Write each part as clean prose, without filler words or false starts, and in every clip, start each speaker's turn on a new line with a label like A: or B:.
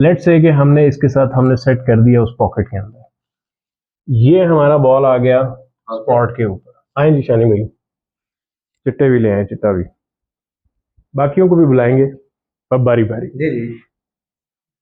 A: Let's say कि हमने इसके साथ हमने सेट कर दिया उस पॉकेट के अंदर, ये हमारा बॉल आ गया स्पॉट के ऊपर। आए जी शानी भाई, चिट्टे भी ले आए, चिट्टा भी, बाकियों को भी बुलाएंगे अब बारी बारी।
B: जी जी,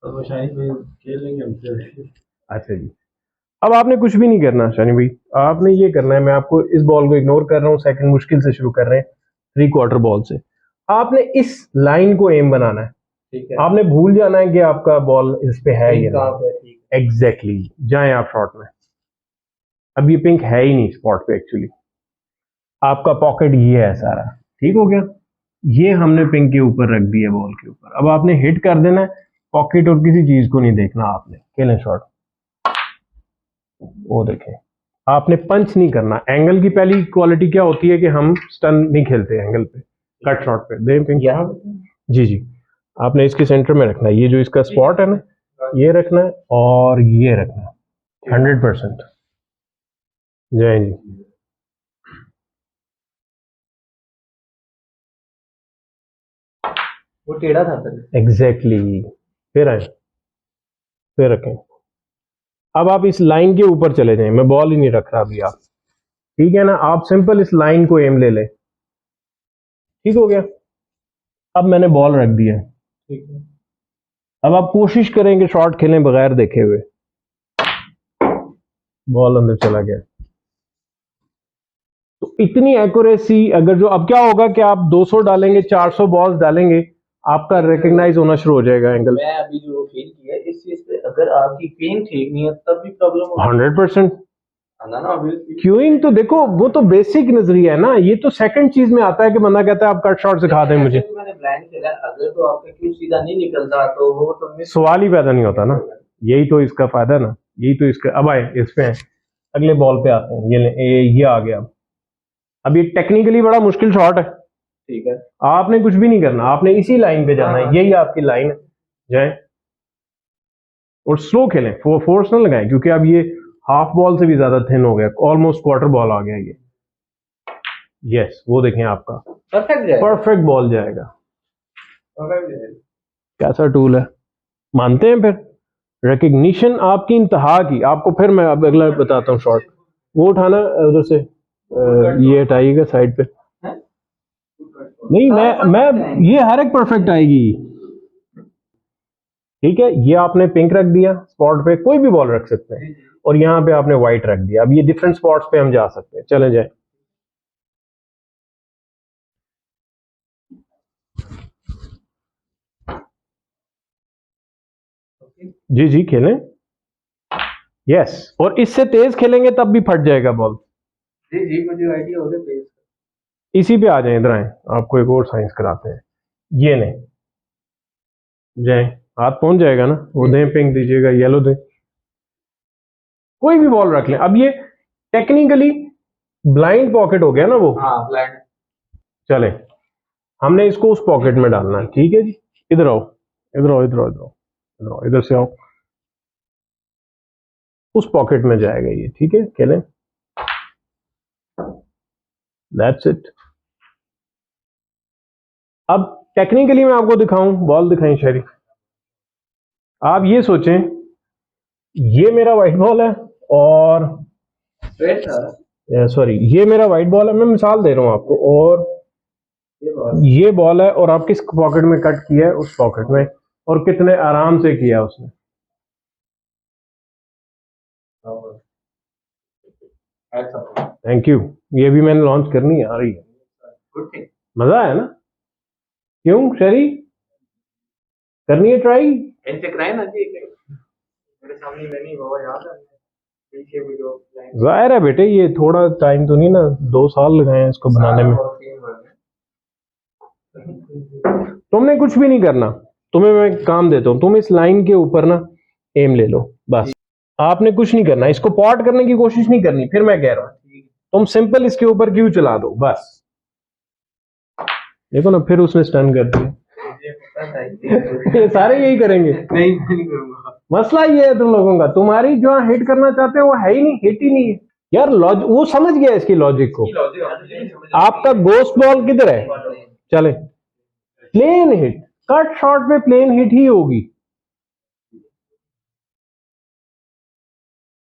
B: तो वो शानी भाई खेल लेंगे हमसे।
A: अच्छा जी, अब आपने कुछ भी नहीं करना शानी भाई, आपने ये करना है, मैं आपको इस बॉल को इग्नोर कर रहा हूँ, सेकंड मुश्किल से शुरू कर रहे हैं, 3/4 बॉल से। आपने इस लाइन को एम बनाना है,
B: ठीक है,
A: आपने भूल जाना है कि आपका बॉल इस पे है या
B: कहाँ पे? ठीक है,
A: एग्जैक्टली जाएं आप शॉट में। अब ये पिंक है ही नहीं स्पॉट पे, एक्चुअली आपका पॉकेट ये है सारा, ठीक हो गया। ये हमने पिंक के ऊपर रख दिया बॉल के ऊपर, अब आपने हिट कर देना है, पॉकेट और किसी चीज को नहीं देखना, आपने खेलें शॉट। वो देखें, आपने पंच नहीं करना। एंगल की पहली क्वालिटी क्या होती है कि हम स्टन नहीं खेलते एंगल पे, कट शॉट पे। दें पिंक
B: यहाँ
A: जी जी, आपने इसके सेंटर में रखना है, ये जो इसका स्पॉट है ना, ये रखना है और ये रखना है 100%। जय जी,
B: वो टेढ़ा था पहले।
A: एग्जैक्टली फिर आए, फिर रखें। अब आप इस लाइन के ऊपर चले जाएं, मैं बॉल ही नहीं रख रहा अभी, आप ठीक है ना, आप सिंपल इस लाइन को एम ले लें, ठीक हो गया। अब मैंने बॉल रख दिया,
B: ठीक है,
A: अब आप कोशिश करें कि शॉट खेलें बगैर देखे हुए। बॉल अंदर चला गया, तो इतनी एक्यूरेसी अगर जो, अब क्या होगा कि आप 200 डालेंगे, 400 बॉल्स डालेंगे, आपका रिकग्नाइज होना शुरू हो जाएगा एंगल।
B: मैं अभी जो फील किया इस चीज पे, अगर आपकी पेन ठीक नहीं है तब भी प्रॉब्लम होगी।
A: 100%
B: है ना, अभी
A: क्यूइंग तो देखो, वो तो बेसिक नजरिया है ना, ये तो सेकंड चीज में आता है कि बंदा कहता है आप कट शॉट सिखा दें मुझे।
B: मैंने ब्लाइंड खेला, अगर तो आपका क्यू सीधा नहीं निकलता तो वो तो मिस
A: सवाल ही पैदा नहीं होता ना, यही तो इसका फायदा है ना, यही तो इसका। अब आए इस पे हैं, अगले बॉल पे आते हैं, ये आ गया। अब ये टेक्निकली बड़ा मुश्किल शॉट है,
B: ठीक है,
A: आपने कुछ भी नहीं करना, आपने इसी लाइन पे जाना है, यही आपकी लाइन है, जाए और स्लो खेलें, फोर्स ना लगाएं, क्योंकि अब ये हाफ बॉल से भी ज्यादा थिन हो गया, ऑलमोस्ट क्वार्टर बॉल आ गया ये। यस, वो देखें आपका परफेक्ट बॉल जाएगा। कैसा टूल है, मानते हैं फिर रिकग्निशन आपकी इंतहा की। आपको फिर मैं अब अगला बताता हूँ शॉट, वो उठाना उधर से, ये हटाइएगा साइड पे। नहीं, मैं ये हर एक परफेक्ट आएगी, ठीक है। ये आपने पिंक रख दिया, स्पॉट पे कोई भी बॉल रख सकते हैं, और यहाँ पे आपने व्हाइट रख दिया। अब ये डिफरेंट स्पॉट्स पे हम जा सकते हैं, चले जाए। जी जी खेलें, यस, और इससे तेज खेलेंगे तब भी फट जाएगा बॉल।
B: जी जी, मुझे आइडिया हो गया।
A: इसी पे आ जाए, इधर आए, आपको एक और साइंस कराते हैं। ये नहीं जाए, हाथ पहुंच जाएगा ना, वो दें पिंक दीजिएगा, येलो दें, कोई भी बॉल रख लें। अब ये टेक्निकली ब्लाइंड पॉकेट हो गया ना वो,
B: हाँ ब्लाइंड।
A: चले हमने इसको उस पॉकेट में डालना है, ठीक है जी। इधर आओ, इधर आओ, इधर आओ, इधर आओ, इधर आओ, इधर से आओ, उस पॉकेट में जाएगा ये, ठीक है। खेलें, दैट्स इट। अब टेक्निकली मैं आपको दिखाऊं, बॉल दिखाएं शरीफ, आप ये सोचें ये मेरा व्हाइट बॉल है और सॉरी ये मेरा व्हाइट बॉल है, मैं मिसाल दे रहा हूं आपको, और ये बॉल है, और आप किस पॉकेट में कट किया है, उस पॉकेट में, और कितने आराम से किया उसने। थैंक यू, ये भी मैंने लॉन्च करनी आ रही है, मजा आया ना, क्यों शरी करनी है ट्राई। जाहिर है बेटे, ये थोड़ा टाइम तो नहीं ना, 2 साल लगाए हैं इसको बनाने में। तुमने कुछ भी नहीं करना, तुम्हें मैं काम देता हूं, तुम इस लाइन के ऊपर ना एम ले लो, बस आपने कुछ नहीं करना, इसको पॉट करने की कोशिश नहीं करनी। फिर मैं कह रहा हूं तुम सिंपल इसके ऊपर क्यों चला दो, बस देखो ना, फिर उसने स्टन कर दिया। ये सारे यही करेंगे,
B: नहीं करूंगा।
A: मसला ये है तुम लोगों का, तुम्हारी जो हिट करना चाहते हो वो है ही नहीं, हिट ही नहीं है यार। वो समझ गया इसकी लॉजिक को। आपका गोस्ट बॉल किधर है, चले प्लेन हिट, कट शॉट में प्लेन हिट ही होगी,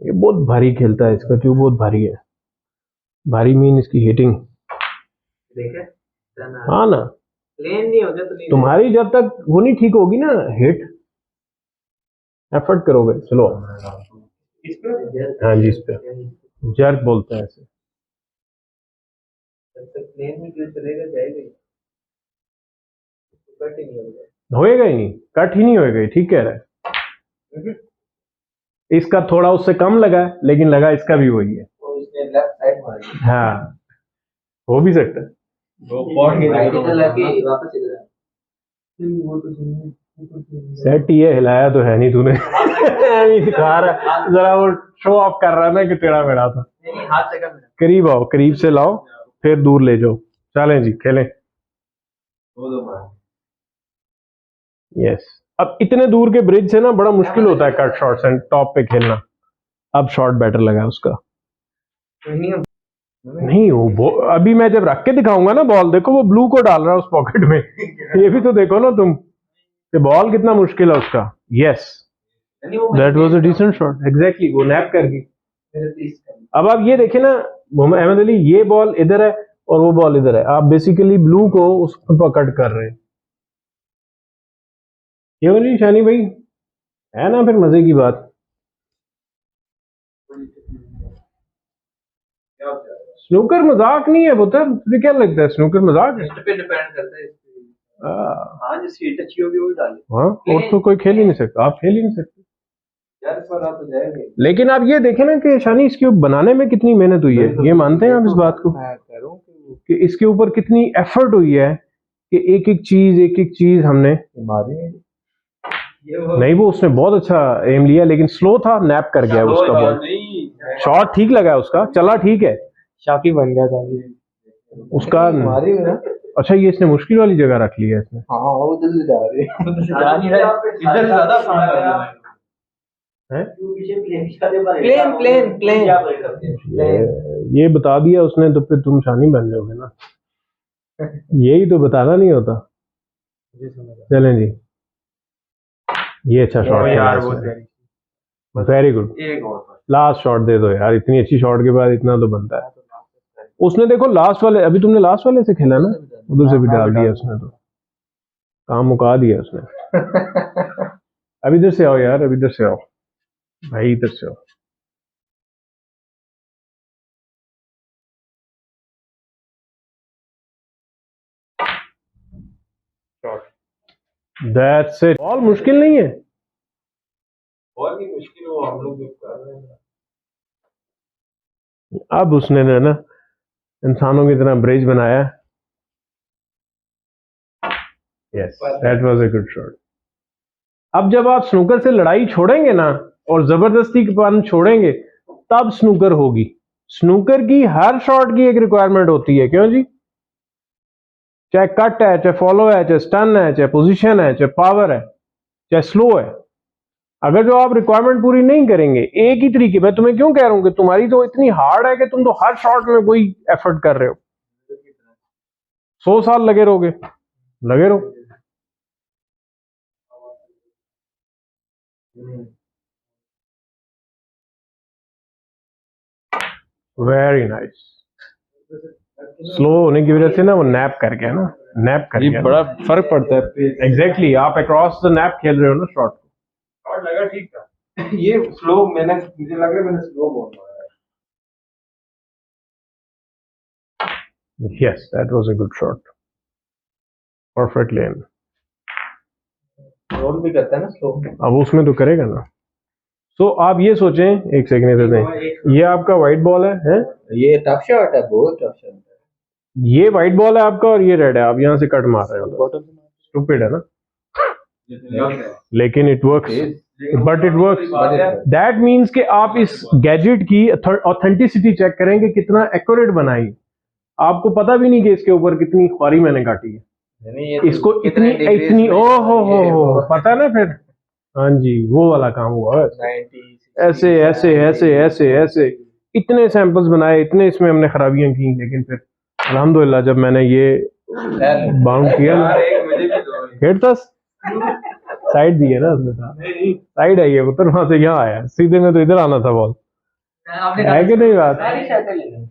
A: ये बहुत भारी खेलता है, इसका ट्यूब बहुत भारी है। भारी मीन इसकी हिटिंग।
B: देखे
A: हाँ ना,
B: प्लेन नहीं हो गया तो नहीं
A: तुम्हारी जब तक वो नहीं ठीक होगी ना हिट, एफर्ट करोगे चलो।
B: इस पे
A: हाँ जी, इस पे जर्क बोलते हैं ऐसे।
B: जब तक प्लेन में क्यों चलेगा जाएगा ही। कट ही नहीं होगा।
A: होएगा ही नहीं, कट ही नहीं होएगा, ये ठीक कह रहा है। इसका थोड़ा उससे कम लगा है, लेकिन लगा इसका भी वही है।
B: तो इसने लेफ्ट साइड मारी।
A: हाँ, हो भी सकता है।
B: वो बॉड के राइट इधर लगे वापस इधर। वो तो
A: सेट ही है, हिलाया तो है नहीं तूने। नहीं दिखा रहा, जरा वो शो ऑफ कर रहा है ना कि टेढ़ा मेढ़ा था।
B: नहीं हाथ से कर।
A: करीब आओ, करीब से लाओ, फिर दूर ले जाओ। चलें जी, खेलें।
B: वो दो मार।
A: यस, अब इतने दूर के ब्रिज से ना बड़ा मुश्किल होता है कट शॉट्स एंड टॉप पे खेलना। अब शॉट बेटर लगा है उसका। नहीं वो अभी मैं जब रख के दिखाऊंगा ना बॉल, देखो वो ब्लू को डाल रहा है उस पॉकेट में। ये भी तो देखो ना तुम कि बॉल कितना मुश्किल है उसका। Yes, that was a decent shot. Exactly, वो नैप कर गई। अब आप ये देखें ना मोहम्मद अहमद अली, ये बॉल इधर है और वो बॉल इधर है, आप बेसिकली ब्लू को उसको पकड़ कर रहे हैं। ये बोली शानी भाई, है ना फिर मजे की बात। स्नूकर मजाक नहीं है पुत्र, तुझे क्या लगता है स्नूकर मजाक है?
B: इस पे डिपेंड करता है इस पे। हाँ जिसकी हिट अच्छी होगी वही डाले।
A: हाँ, और तो कोई खेल ही नहीं सकता, आप खेल ही नहीं सकते।
B: यार इस बार आप तो जाएंगे।
A: लेकिन आप ये देखें ना कि शानी इसके बनाने में कितनी मेहनत हुई है, ये मानते हैं आप इस बात को
B: मैं कह रहा हूँ
A: कि इसके ऊपर कितनी एफर्ट हुई है कि एक एक चीज हमने
B: मारी
A: नहीं, वो उसने बहुत अच्छा एम लिया, लेकिन स्लो था, नैप कर गया उसका बॉल। शॉट ठीक लगा है उसका, चला ठीक है,
B: शाकी बन गया था
A: उसका।
B: मारी हुई ना।
A: अच्छा, ये इसने मुश्किल वाली जगह रख ली है इसने।
B: हाँ वो उधर से जा रही है। जा नहीं रहा है। इधर से ज्यादा काम कर रहा है।
A: हैं?
B: प्लेन प्लेन प्लेन
A: ये बता दिया उसने तो फिर तुम शानी बन जाओगे ना। यही तो बताना नहीं होता। चलें जी, ये अच्छा शॉट
B: यार
A: खेला, वेरी गुड।
B: एक और
A: लास्ट शॉट दे दो यार, इतनी अच्छी शॉट के बाद इतना तो बनता है। उसने देखो लास्ट वाले, अभी तुमने लास्ट वाले से खेला ना, उधर से भी डाल दिया उसने, तो काम मुका दिया उसने। अब इधर से आओ यार, अब इधर से आओ भाई, इधर से आओ। That's it. बॉल मुश्किल नहीं है,
B: और भी मुश्किल हो हम लोग कर रहे हैं।
A: अब उसने जो है ना इंसानों की तरह ब्रिज बनाया। Yes, that was a good shot. अब जब आप स्नूकर से लड़ाई छोड़ेंगे ना और जबरदस्ती के पान छोड़ेंगे, तब स्नूकर होगी। स्नूकर की हर शॉट की एक रिक्वायरमेंट होती है, क्यों जी? चाहे कट है, चाहे फॉलो है, चाहे स्टन है, चाहे पोजीशन है, चाहे पावर है, चाहे स्लो है। अगर जो आप रिक्वायरमेंट पूरी नहीं करेंगे एक ही तरीके, मैं तुम्हें क्यों कह रहा हूं कि तुम्हारी तो इतनी हार्ड है कि तुम तो हर शॉट में कोई एफर्ट कर रहे हो, 100 साल लगे रहोगे, लगे रहो। Very nice. स्लो होने की वजह से ना वो नैप कर गया ना, नैप कर गया।
B: बड़ा फर्क पड़ता है।
A: एग्जैक्टली, आप अक्रॉस द नैप खेल रहे हो ना शॉट को।
B: शॉट लगा ठीक था। ये स्लो मैंने मुझे लग रहा है मैंने स्लो बॉल मारा है।
A: Yes, that was a good shot, perfect length.
B: Roll भी करता है ना स्लो।
A: अब उसमें तो करेगा ना। तो आप ये सोचें, एक सेकंड दे दें, ये आपका वाइट बॉल है?
B: ये टफ शॉट है, बहुत टफ शॉट है।
A: ये वाइट बॉल है आपका और ये रेड है, आप यहाँ से कट मार रहे हो, स्टूपिड है ना। लेकिन it works, but it works. That means कि आप इस गैजेट की ऑथेंटिसिटी चेक करेंगे, कितना एक्यूरेट बनाई। आपको पता भी नहीं कि इसके ऊपर कितनी ख्वारी मैंने काटी है, इसको इतनी इतनी ओ हो पता ना फिर। हाँ जी, वो वाला काम हुआ है। ऐसे ऐसे ऐसे ऐसे ऐसे इतने सैंपल्स बनाए, इतने इसमें हमने खराबियां की, लेकिन फिर अल्हम्दुलिल्लाह जब मैंने ये बाउंड किया ना, हेड था साइड दी है ना उसने, साइड है ये उतर, वहां से यहाँ आया, सीधे में तो इधर आना था बॉल।
B: आपने
A: है कि नहीं बात?
B: सारी शर्टें ले लें।